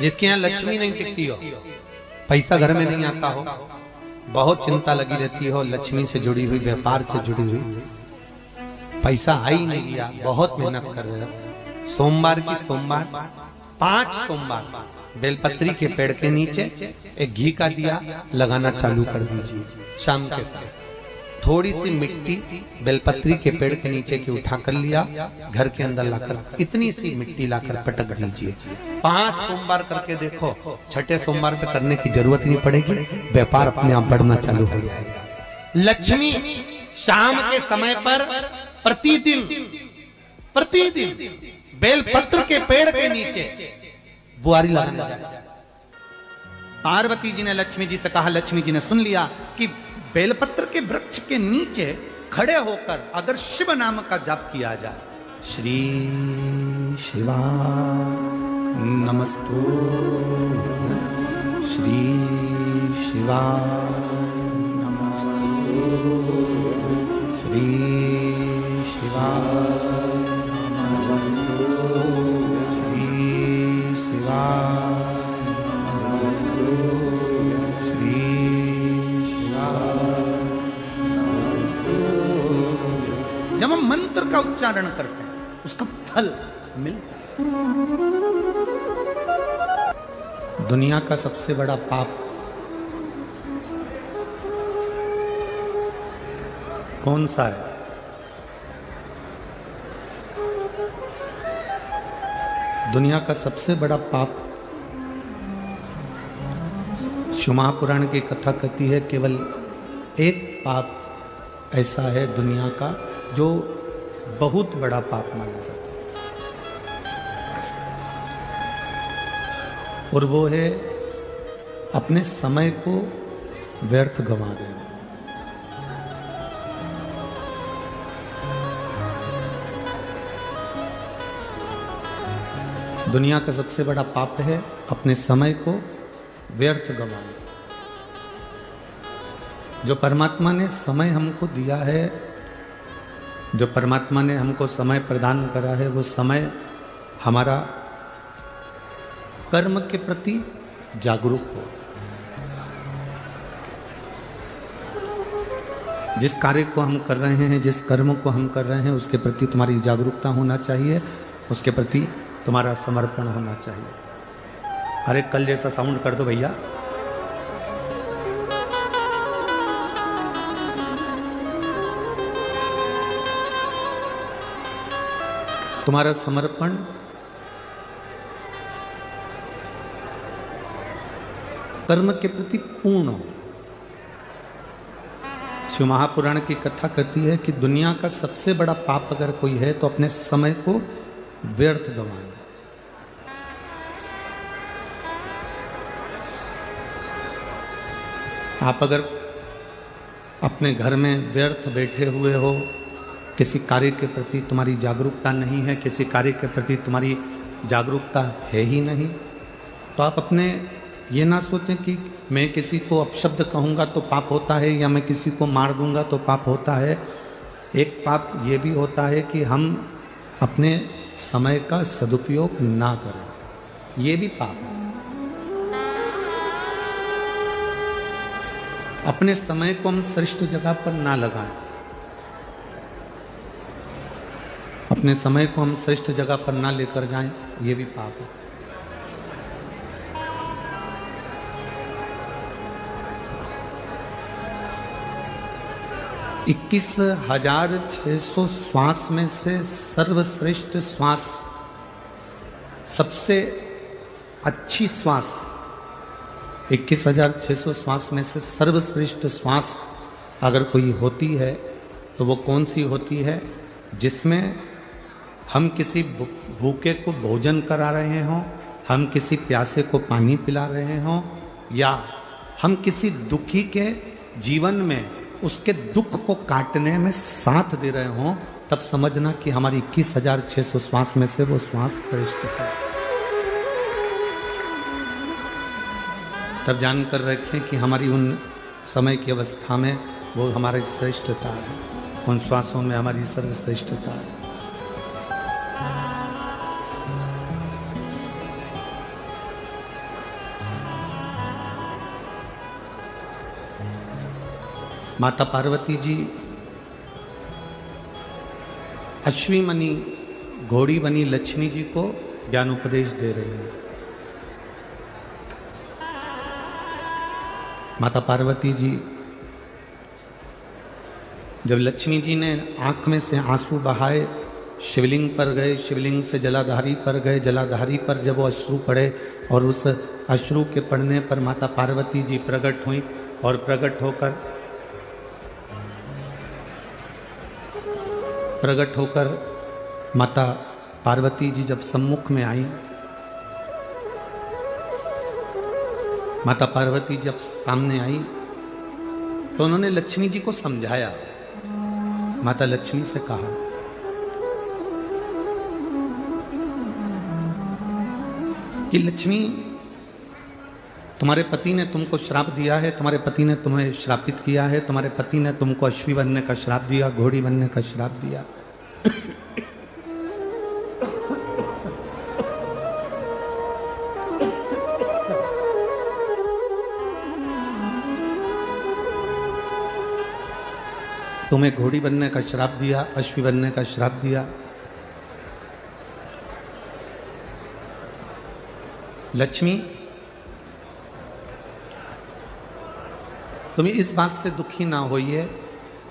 जिसके यहाँ लक्ष्मी नहीं टिकती हो, पैसा घर में नहीं आता हो, बहुत चिंता लगी रहती हो, लक्ष्मी से जुड़ी हुई, व्यापार से जुड़ी हुई, पैसा आ ही नहीं लिया, बहुत मेहनत कर रहे हो, सोमवार की सोमवार 5 सोमवार बेलपत्री के पेड़ के नीचे एक घी का दिया लगाना चालू कर दीजिए। शाम के समय थोड़ी सी मिट्टी बेलपत्री के पेड़ के नीचे की उठा कर लिया, घर के अंदर लाकर इतनी सी मिट्टी लाकर पटक दीजिए। 5 सोमवार करके देखो, छठे सोमवार पे करने की जरूरत नहीं पड़ेगी, व्यापार अपने आप बढ़ना चालू हो जाएगा। लक्ष्मी शाम के समय पर प्रतिदिन बेलपत्र के पेड़ के नीचे बुआरी लगाने जाए। पार्वती जी ने लक्ष्मी जी से कहा, लक्ष्मी जी ने सुन लिया कि बेलपत्र के वृक्ष के नीचे खड़े होकर अगर शिव नाम का जाप किया जाए, श्री शिवा नमस्तु, श्री शिवा नमस्तु, श्री शिवा नमस्तु, श्री शिवा नमस्तु, श्री शिवा नमस्तु। जब हम मंत्र का उच्चारण करते हैं उसका फल मिलता है। दुनिया का सबसे बड़ा पाप कौन सा है? दुनिया का सबसे बड़ा पाप, शिव महापुराण की कथा कहती है, केवल एक पाप ऐसा है दुनिया का जो बहुत बड़ा पाप माना जाता है, और वो है अपने समय को व्यर्थ गंवा देना। दुनिया का सबसे बड़ा पाप है अपने समय को व्यर्थ गंवाना। जो परमात्मा ने समय हमको दिया है, जो परमात्मा ने हमको समय प्रदान करा है, वो समय हमारा कर्म के प्रति जागरूक हो। जिस कार्य को हम कर रहे हैं, जिस कर्म को हम कर रहे हैं, उसके प्रति तुम्हारी जागरूकता होना चाहिए, उसके प्रति तुम्हारा समर्पण होना चाहिए। अरे कल जैसा साउंड कर दो भैया। तुम्हारा समर्पण कर्म के प्रति पूर्ण हो। शिव महापुराण की कथा कहती है कि दुनिया का सबसे बड़ा पाप अगर कोई है तो अपने समय को व्यर्थ गंवाना। आप अगर अपने घर में व्यर्थ बैठे हुए हो, किसी कार्य के प्रति तुम्हारी जागरूकता नहीं है, किसी कार्य के प्रति तुम्हारी जागरूकता है ही नहीं, तो आप अपने ये ना सोचें कि मैं किसी को अपशब्द कहूँगा तो पाप होता है, या मैं किसी को मार दूंगा तो पाप होता है। एक पाप ये भी होता है कि हम अपने समय का सदुपयोग ना करें, ये भी पाप है। अपने समय को हम श्रेष्ठ जगह पर ना लगाएं, अपने समय को हम श्रेष्ठ जगह पर ना लेकर जाएं, ये भी पाप है। इक्कीस 21,600 श्वास में से सर्वश्रेष्ठ श्वास, सबसे अच्छी श्वास, 21,600 श्वास में से सर्वश्रेष्ठ श्वास अगर कोई होती है तो वो कौन सी होती है? जिसमें हम किसी भूखे को भोजन करा रहे हों, हम किसी प्यासे को पानी पिला रहे हों, या हम किसी दुखी के जीवन में उसके दुख को काटने में साथ दे रहे हों, तब समझना कि हमारी 21,600 श्वास में से वो श्वास श्रेष्ठ है। तब जानकर रखें कि हमारी उन समय की अवस्था में वो हमारी श्रेष्ठता है, उन श्वासों में हमारी सर्वश्रेष्ठता है। माता पार्वती जी अश्वी मनी घोड़ी बनी लक्ष्मी जी को ज्ञान उपदेश दे रही है। माता पार्वती जी जब लक्ष्मी जी ने आंख में से आंसू बहाए, शिवलिंग पर गए, शिवलिंग से जलाधारी पर गए, जलाधारी पर जब वो अश्रु पड़े और उस अश्रु के पड़ने पर माता पार्वती जी प्रकट हुई और प्रकट होकर माता पार्वती जी जब सम्मुख में आई, माता पार्वती जब सामने आई तो उन्होंने लक्ष्मी जी को समझाया। माता लक्ष्मी से कहा कि लक्ष्मी, तुम्हारे पति ने तुमको श्राप दिया है, तुम्हारे पति ने तुम्हें श्रापित किया है, तुम्हारे पति ने तुमको अश्वी बनने का श्राप दिया, घोड़ी बनने का श्राप दिया। तुम्हें घोड़ी बनने का श्राप दिया, अश्वी बनने का श्राप दिया। लक्ष्मी, तुम इस बात से दुखी ना होइए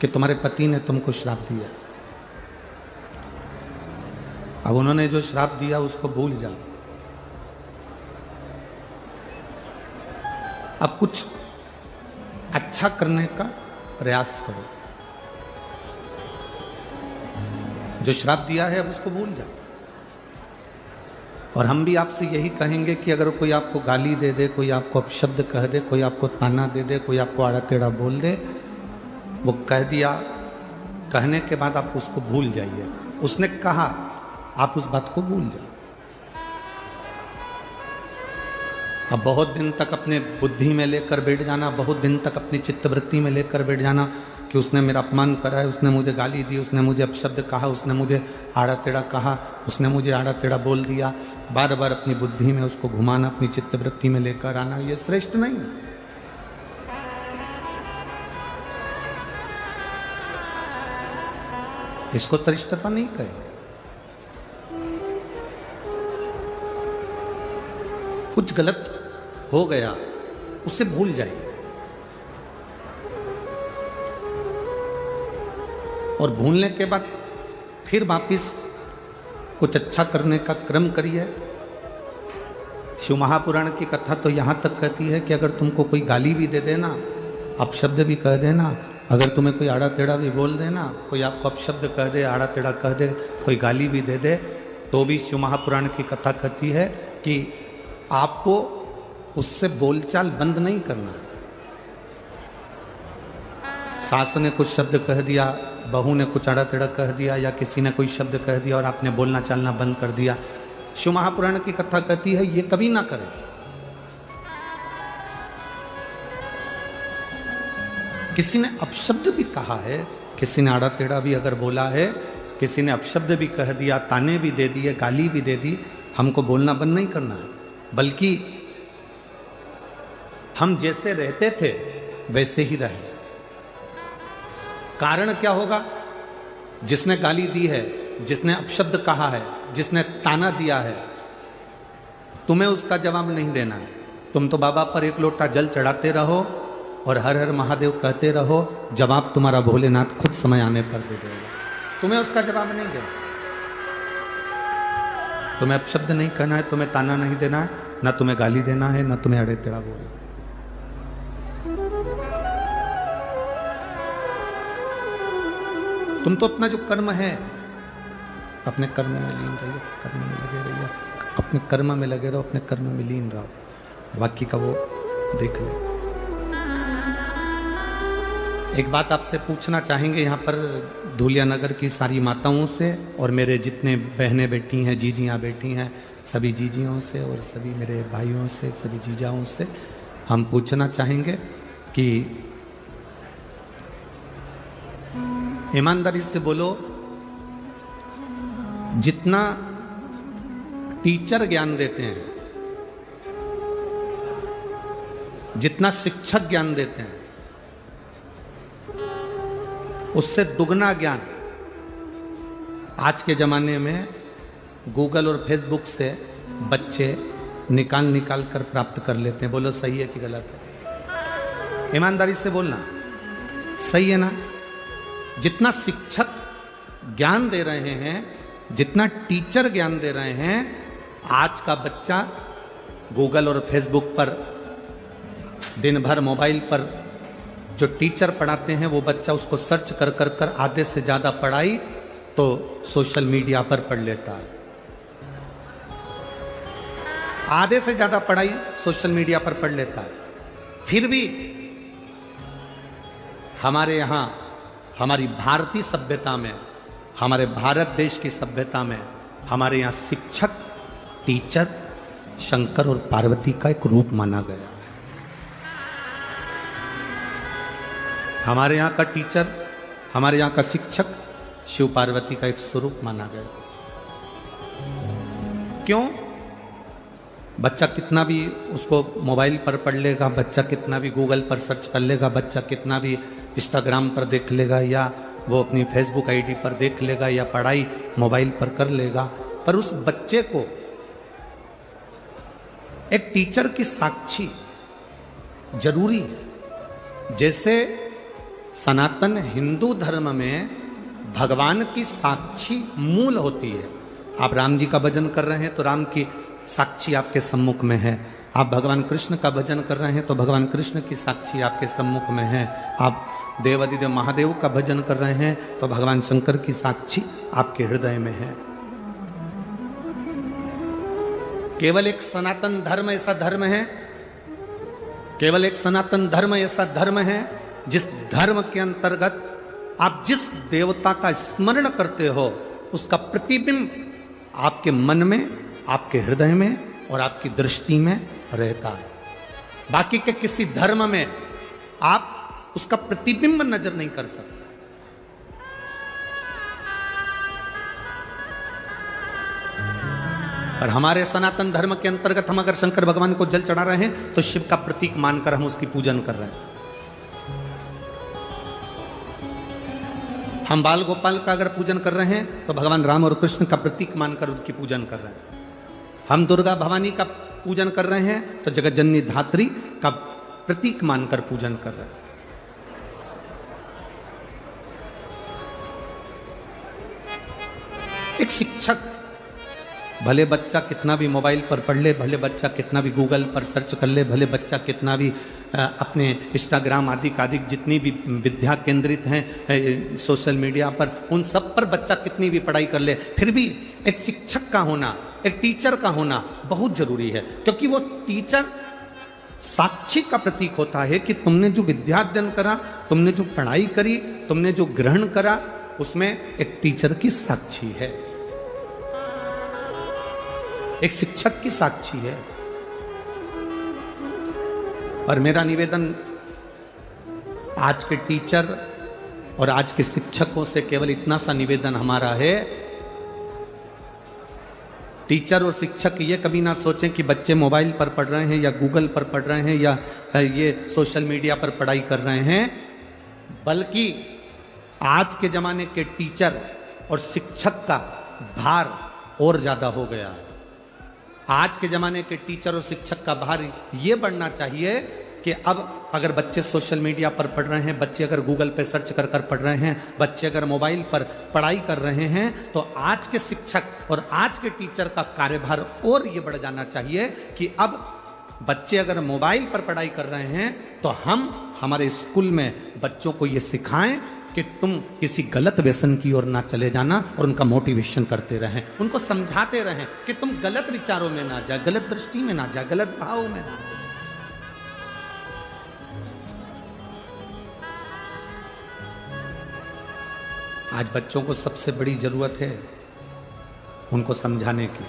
कि तुम्हारे पति ने तुमको श्राप दिया। अब उन्होंने जो श्राप दिया उसको भूल जाओ। अब कुछ अच्छा करने का प्रयास करो। जो श्राप दिया है अब उसको भूल जाओ। और हम भी आपसे यही कहेंगे कि अगर कोई आपको गाली दे दे, कोई आपको अपशब्द कह दे, कोई आपको ताना दे दे, कोई आपको आड़ा टेढ़ा बोल दे, वो कह दिया, कहने के बाद आप उसको भूल जाइए। उसने कहा, आप उस बात को भूल जाओ। अब बहुत दिन तक अपने बुद्धि में लेकर बैठ जाना, बहुत दिन तक अपनी चित्तवृत्ति में लेकर बैठ जाना कि उसने मेरा अपमान करा है, उसने मुझे गाली दी, उसने मुझे अपशब्द कहा, उसने मुझे आड़ा टेढ़ा कहा, उसने मुझे आड़ा टेढ़ा बोल दिया। बार बार अपनी बुद्धि में उसको घुमाना, अपनी चित्तवृत्ति में लेकर आना, ये श्रेष्ठ नहीं है। इसको श्रेष्ठता नहीं कहेंगे। कुछ गलत हो गया उसे भूल जाइए और भूलने के बाद फिर वापिस कुछ अच्छा करने का क्रम करिए। शिव महापुराण की कथा तो यहाँ तक कहती है कि अगर तुमको कोई गाली भी दे देना, अपशब्द भी कह देना, अगर तुम्हें कोई आड़ा टेढ़ा भी बोल देना, कोई आपको अपशब्द कह दे, आड़ा टेढ़ा कह दे, कोई गाली भी दे दे, तो भी शिव महापुराण की कथा कहती है कि आपको उससे बोलचाल बंद नहीं करना। सास ने कुछ शब्द कह दिया, बहू ने कुछ आड़ा टेढ़ा कह दिया, या किसी ने कोई शब्द कह दिया और आपने बोलना चालना बंद कर दिया, शिव महापुराण की कथा कहती है ये कभी ना करें। किसी ने अपशब्द भी कहा है, किसी ने आड़ा टेढ़ा भी अगर बोला है, किसी ने अपशब्द भी कह दिया, ताने भी दे दिए, गाली भी दे दी, हमको बोलना बंद नहीं करना है, बल्कि हम जैसे रहते थे वैसे ही रहे। कारण क्या होगा? जिसने गाली दी है, जिसने अपशब्द कहा है, जिसने ताना दिया है, तुम्हें उसका जवाब नहीं देना है। तुम तो बाबा पर एक लोटा जल चढ़ाते रहो और हर हर महादेव कहते रहो, जवाब तुम्हारा भोलेनाथ खुद समय आने पर दे देगा। तुम्हें उसका जवाब नहीं देना। तुम्हें अपशब्द नहीं कहना है, तुम्हें ताना नहीं देना है, ना तुम्हें गाली देना है, ना तुम्हें अड़े टेढ़ा बोलना। तुम तो अपना जो कर्म है, अपने कर्म में लीन रहिए, कर्म में लगे रहिए, अपने कर्म में लगे रहो, अपने कर्म में लीन रहो, बाकी का वो देख ले। एक बात आपसे पूछना चाहेंगे यहाँ पर धूलिया नगर की सारी माताओं से और मेरे जितने बहनें बैठी हैं, जीजियाँ बैठी हैं, सभी जीजियों से और सभी मेरे भाइयों से, सभी जीजाओं से हम पूछना चाहेंगे कि ईमानदारी से बोलो, जितना टीचर ज्ञान देते हैं, जितना शिक्षक ज्ञान देते हैं, उससे दुगना ज्ञान आज के जमाने में गूगल और फेसबुक से बच्चे निकाल निकाल कर प्राप्त कर लेते हैं। बोलो सही है कि गलत है? ईमानदारी से बोलना, सही है ना? जितना शिक्षक ज्ञान दे रहे हैं, जितना टीचर ज्ञान दे रहे हैं, आज का बच्चा गूगल और फेसबुक पर दिन भर मोबाइल पर जो टीचर पढ़ाते हैं वो बच्चा उसको सर्च कर कर कर आधे से ज्यादा पढ़ाई तो सोशल मीडिया पर पढ़ लेता है। आधे से ज्यादा पढ़ाई सोशल मीडिया पर पढ़ लेता है। फिर भी हमारे यहां, हमारी भारतीय सभ्यता में, हमारे भारत देश की सभ्यता में हमारे यहां शिक्षक, टीचर शंकर और पार्वती का एक रूप माना गया। हमारे यहाँ का टीचर, हमारे यहाँ का शिक्षक शिव पार्वती का एक स्वरूप माना गया। क्यों? बच्चा कितना भी उसको मोबाइल पर पढ़ लेगा, बच्चा कितना भी गूगल पर सर्च कर लेगा, बच्चा कितना भी इंस्टाग्राम पर देख लेगा, या वो अपनी फेसबुक आईडी पर देख लेगा, या पढ़ाई मोबाइल पर कर लेगा, पर उस बच्चे को एक टीचर की साक्षी जरूरी है। जैसे सनातन हिंदू धर्म में भगवान की साक्षी मूल होती है। आप राम जी का भजन कर रहे हैं तो राम की साक्षी आपके सम्मुख में है। आप भगवान कृष्ण का भजन कर रहे हैं तो भगवान कृष्ण की साक्षी आपके सम्मुख में है। आप देवादिदेव महादेव का भजन कर रहे हैं तो भगवान शंकर की साक्षी आपके हृदय में है। केवल एक सनातन धर्म ऐसा धर्म है, केवल एक सनातन धर्म ऐसा धर्म है जिस धर्म के अंतर्गत आप जिस देवता का स्मरण करते हो उसका प्रतिबिंब आपके मन में, आपके हृदय में और आपकी दृष्टि में रहता है। बाकी के किसी धर्म में आप उसका प्रतिबिंब नजर नहीं कर सकते। पर हमारे सनातन धर्म के अंतर्गत हम अगर शंकर भगवान को जल चढ़ा रहे हैं तो शिव का प्रतीक मानकर हम उसकी पूजन कर रहे हैं। हम बाल गोपाल का अगर पूजन कर रहे हैं तो भगवान राम और कृष्ण का प्रतीक मानकर उसकी पूजन कर रहे हैं। हम दुर्गा भवानी का पूजन कर रहे हैं तो जगत जननी धात्री का प्रतीक मानकर पूजन कर रहे हैं। एक शिक्षक, भले बच्चा कितना भी मोबाइल पर पढ़ ले, भले बच्चा कितना भी गूगल पर सर्च कर ले, भले बच्चा कितना भी अपने इंस्टाग्राम आदि जितनी भी विद्या केंद्रित हैं सोशल मीडिया पर, उन सब पर बच्चा कितनी भी पढ़ाई कर ले, फिर भी एक शिक्षक का होना, एक टीचर का होना बहुत जरूरी है। क्योंकि वो टीचर साक्षी का प्रतीक होता है कि तुमने जो विद्याध्ययन करा, तुमने जो पढ़ाई करी, तुमने जो ग्रहण करा, उसमें एक टीचर की साक्षी है, एक शिक्षक की साक्षी है। और मेरा निवेदन आज के टीचर और आज के शिक्षकों से केवल इतना सा निवेदन हमारा है, टीचर और शिक्षक ये कभी ना सोचें कि बच्चे मोबाइल पर पढ़ रहे हैं या गूगल पर पढ़ रहे हैं या ये सोशल मीडिया पर पढ़ाई कर रहे हैं, बल्कि आज के जमाने के टीचर और शिक्षक का भार और ज्यादा हो गया है। आज के जमाने के टीचर और शिक्षक का भार ये बढ़ना चाहिए कि अब अगर बच्चे सोशल मीडिया पर पढ़ रहे हैं, बच्चे अगर गूगल पे सर्च कर कर पढ़ रहे हैं, बच्चे अगर मोबाइल पर पढ़ाई कर रहे हैं, तो आज के शिक्षक और आज के टीचर का कार्यभार और ये बढ़ जाना चाहिए कि अब बच्चे अगर मोबाइल पर पढ़ाई कर रहे हैं तो हम हमारे स्कूल में बच्चों को ये सिखाएं कि तुम किसी गलत व्यसन की ओर ना चले जाना, और उनका मोटिवेशन करते रहें, उनको समझाते रहें कि तुम गलत विचारों में ना जाए, गलत दृष्टि में ना जाए, गलत भाव में ना जाए। आज बच्चों को सबसे बड़ी जरूरत है उनको समझाने की।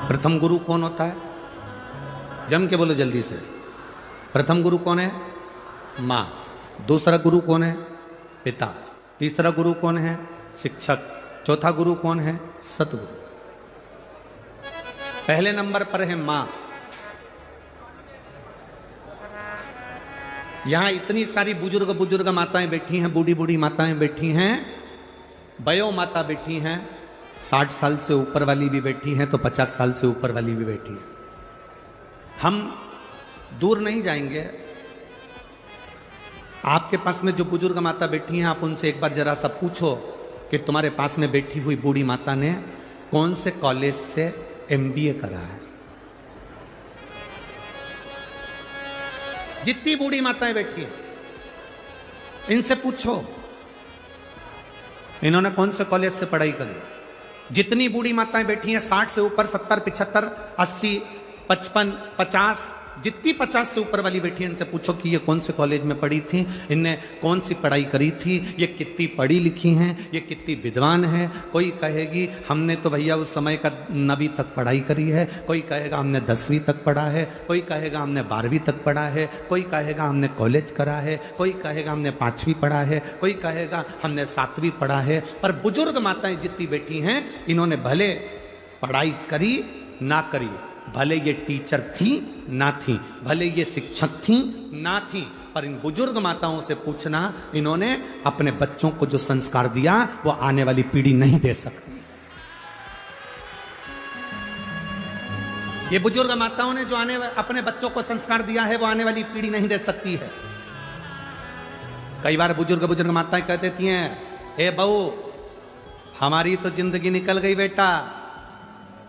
प्रथम गुरु कौन होता है? जम के बोलो जल्दी से। प्रथम गुरु कौन है? माँ। दूसरा गुरु कौन है? पिता। तीसरा गुरु कौन है? शिक्षक। चौथा गुरु कौन है? सतगुरु। पहले नंबर पर है माँ। यहां इतनी सारी बुजुर्ग बुजुर्ग माताएं बैठी हैं, बूढ़ी बूढ़ी माताएं बैठी हैं, वयो माता बैठी हैं, 60 साल से ऊपर वाली भी बैठी हैं, तो 50 साल से ऊपर वाली भी बैठी है। हम दूर नहीं जाएंगे, आपके पास में जो बुजुर्ग माता बैठी हैं, आप उनसे एक बार जरा सा पूछो कि तुम्हारे पास में बैठी हुई बूढ़ी माता ने कौन से कॉलेज से MBA करा है। जितनी बूढ़ी माताएं बैठी हैं, इनसे पूछो इन्होंने कौन से कॉलेज से पढ़ाई करी। जितनी बूढ़ी माताएं बैठी हैं 60 से ऊपर, 70, 75, 80, 55, 50, जितनी 50 से ऊपर वाली बैठी है, इनसे पूछो कि ये कौन से कॉलेज में पढ़ी थी, इनने कौन सी पढ़ाई करी थी, ये कितनी पढ़ी लिखी हैं, ये कितनी विद्वान है। कोई कहेगी हमने तो भैया उस समय का 9वीं तक पढ़ाई करी है, कोई कहेगा हमने 10वीं तक पढ़ा है, कोई कहेगा हमने 12वीं तक पढ़ा है, कोई कहेगा हमने कॉलेज करा है, कोई कहेगा हमने 5वीं पढ़ा है, कोई कहेगा हमने 7वीं पढ़ा है। पर बुजुर्ग माताएं जितनी बैठी हैं, इन्होंने भले पढ़ाई करी ना करी, भले ये टीचर थी ना थी, भले ये शिक्षक थी ना थी, पर इन बुजुर्ग माताओं से पूछना, इन्होंने अपने बच्चों को जो संस्कार दिया वो आने वाली पीढ़ी नहीं दे सकती। ये बुजुर्ग माताओं ने जो अपने बच्चों को संस्कार दिया है वो आने वाली पीढ़ी नहीं दे सकती है। कई बार बुजुर्ग माताएं कह देती हैं, हे बहू हमारी तो जिंदगी निकल गई बेटा,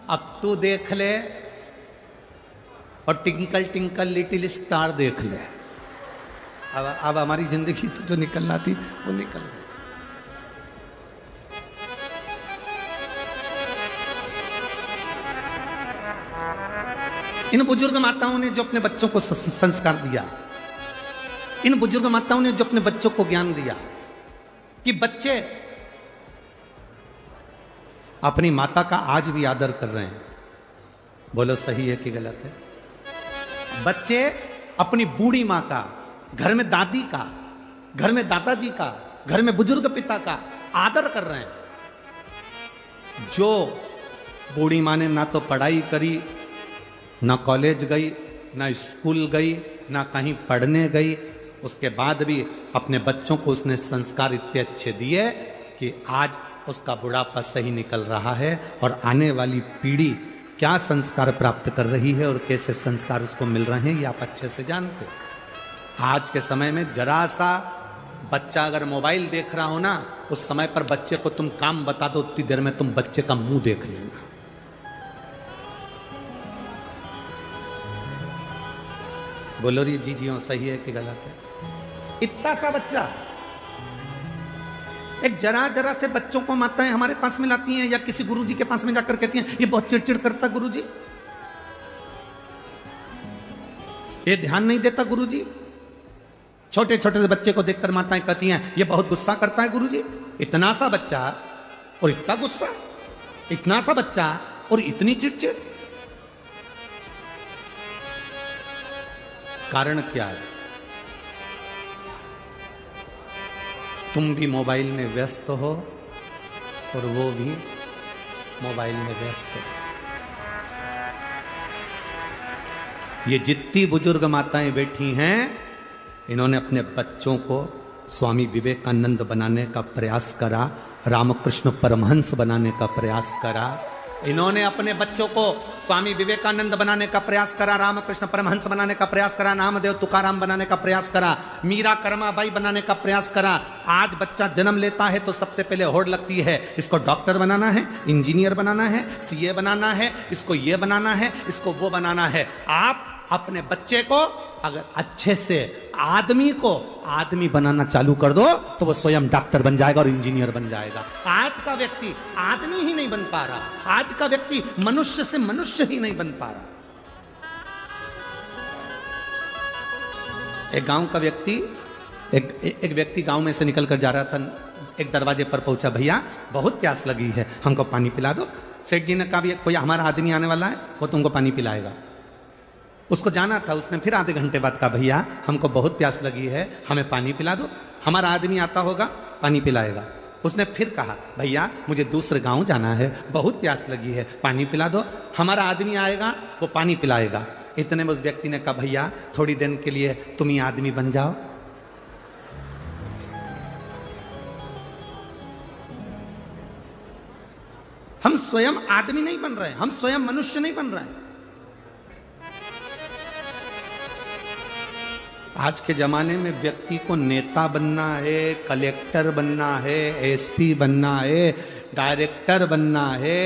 अब तू देख ले और टिंकल टिंकल लिटिल स्टार देख ले। अब हमारी जिंदगी तो जो निकलना थी वो निकल गई। इन बुजुर्ग माताओं ने जो अपने बच्चों को संस्कार दिया, इन बुजुर्ग माताओं ने जो अपने बच्चों को ज्ञान दिया कि बच्चे अपनी माता का आज भी आदर कर रहे हैं। बोलो सही है कि गलत है? बच्चे अपनी बूढ़ी माँ का, घर में दादी का, घर में दादाजी का, घर में बुजुर्ग पिता का आदर कर रहे हैं। जो बूढ़ी माँ ने ना तो पढ़ाई करी, ना कॉलेज गई, ना स्कूल गई, ना कहीं पढ़ने गई, उसके बाद भी अपने बच्चों को उसने संस्कार इतने अच्छे दिए कि आज उसका बुढ़ापा सही निकल रहा है और आने वाली पीढ़ी क्या संस्कार प्राप्त कर रही है और कैसे संस्कार उसको मिल रहे हैं, ये आप अच्छे से जानते हैं। आज के समय में जरा सा बच्चा अगर मोबाइल देख रहा हो ना, उस समय पर बच्चे को तुम काम बता दो, उतनी देर में तुम बच्चे का मुंह देख लेना। बोलो री जी जी सही है कि गलत है? इतना सा बच्चा, एक जरा से बच्चों को माताएं हमारे पास में लाती हैं या किसी गुरुजी के पास में जाकर कहती हैं ये बहुत चिड़चिड़ करता गुरुजी, ये ध्यान नहीं देता गुरुजी। छोटे छोटे से बच्चे को देखकर माताएं कहती हैं ये बहुत गुस्सा करता है गुरुजी। इतना सा बच्चा और इतना गुस्सा, इतना सा बच्चा और इतनी चिड़चिड़, कारण क्या है? तुम भी मोबाइल में व्यस्त हो और वो भी मोबाइल में व्यस्त है। ये जितनी बुजुर्ग माताएं बैठी हैं, इन्होंने अपने बच्चों को स्वामी विवेकानंद बनाने का प्रयास करा, रामकृष्ण परमहंस बनाने का प्रयास करा। इन्होंने अपने बच्चों को स्वामी विवेकानंद बनाने का प्रयास करा, रामकृष्ण परमहंस बनाने का प्रयास करा, नामदेव तुकाराम बनाने का प्रयास करा, मीरा कर्माबाई बनाने का प्रयास करा। आज बच्चा जन्म लेता है तो सबसे पहले होड़ लगती है, इसको डॉक्टर बनाना है, इंजीनियर बनाना है, सीए बनाना है, इसको ये बनाना है, इसको वो बनाना है। आप अपने बच्चे को अगर अच्छे से आदमी बनाना चालू कर दो तो वो स्वयं डॉक्टर बन जाएगा और इंजीनियर बन जाएगा। आज का व्यक्ति आदमी ही नहीं बन पा रहा, आज का व्यक्ति मनुष्य से मनुष्य ही नहीं बन पा रहा। एक गांव का व्यक्ति, एक व्यक्ति गांव में से निकल कर जा रहा था, एक दरवाजे पर पहुंचा, भैया बहुत प्यास लगी है, हमको पानी पिला दो। सेठ जी ने कहा कोई हमारा आदमी आने वाला है, वो तुमको पानी पिलाएगा। उसको जाना था, उसने फिर आधे घंटे बाद कहा भैया हमको बहुत प्यास लगी है, हमें पानी पिला दो, हमारा आदमी आता होगा पानी पिलाएगा। उसने फिर कहा भैया मुझे दूसरे गांव जाना है, बहुत प्यास लगी है, पानी पिला दो, हमारा आदमी आएगा वो पानी पिलाएगा। इतने में उस व्यक्ति ने कहा भैया थोड़ी देर के लिए तुम ही आदमी बन जाओ। हम स्वयं आदमी नहीं बन रहे, हम स्वयं मनुष्य नहीं बन रहे हैं। आज के जमाने में व्यक्ति को नेता बनना है, कलेक्टर बनना है, एसपी बनना है, डायरेक्टर बनना है,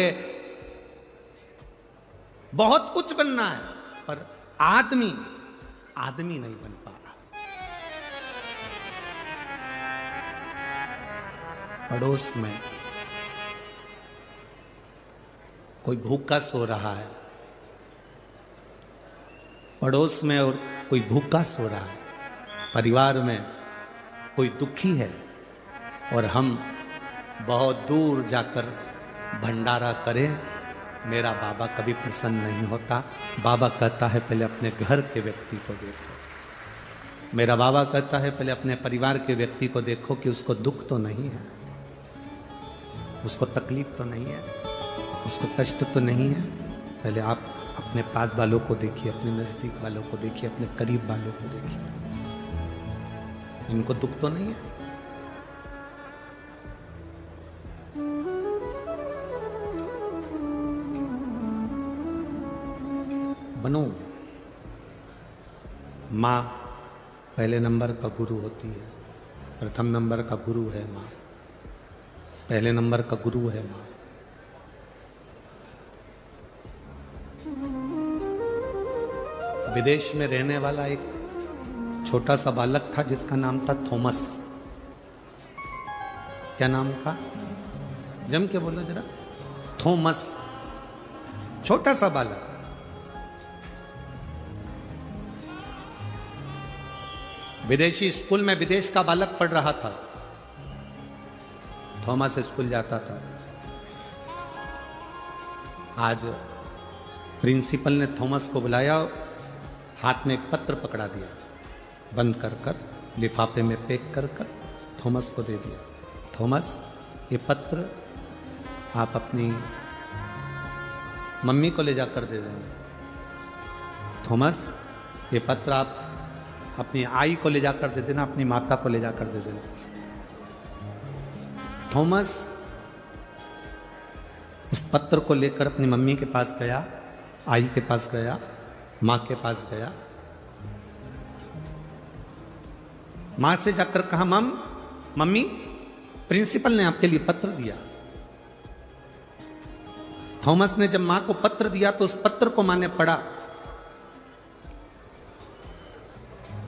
बहुत कुछ बनना है, पर आदमी नहीं बन पा रहा। पड़ोस में कोई भूखा सो रहा है, पड़ोस में और कोई भूखा सो रहा है, परिवार में कोई दुखी है और हम बहुत दूर जाकर भंडारा करें, मेरा बाबा कभी प्रसन्न नहीं होता। बाबा कहता है पहले अपने घर के व्यक्ति को देखो। मेरा बाबा कहता है पहले अपने परिवार के व्यक्ति को देखो कि उसको दुख तो नहीं है, उसको तकलीफ तो नहीं है, उसको कष्ट तो नहीं है। पहले आप अपने पास वालों को देखिए, अपने नजदीक वालों को देखिए, अपने करीब वालों को देखिए, इनको दुख तो नहीं है। बनो। माँ पहले नंबर का गुरु होती है, प्रथम नंबर का गुरु है माँ, पहले नंबर का गुरु है माँ। विदेश में रहने वाला एक छोटा सा बालक था जिसका नाम था थॉमस। क्या नाम था? जम के बोलो जरा। थॉमस, छोटा सा बालक। विदेशी स्कूल में विदेश का बालक पढ़ रहा था। थॉमस स्कूल जाता था। आज प्रिंसिपल ने थॉमस को बुलाया, हाथ में एक पत्र पकड़ा दिया, बंद कर कर लिफाफे में पैक कर कर थॉमस को दे दिया। थॉमस, ये पत्र आप अपनी मम्मी को ले जाकर दे देंगे। थॉमस, ये पत्र आप अपनी आई को ले जाकर दे देना, अपनी माता को ले जाकर दे देना। थॉमस उस पत्र को लेकर अपनी मम्मी के पास गया, आई के पास गया, मां के पास गया। मां से जाकर कहा, मम्मी प्रिंसिपल ने आपके लिए पत्र दिया। थॉमस ने जब मां को पत्र दिया तो उस पत्र को मां ने पढ़ा।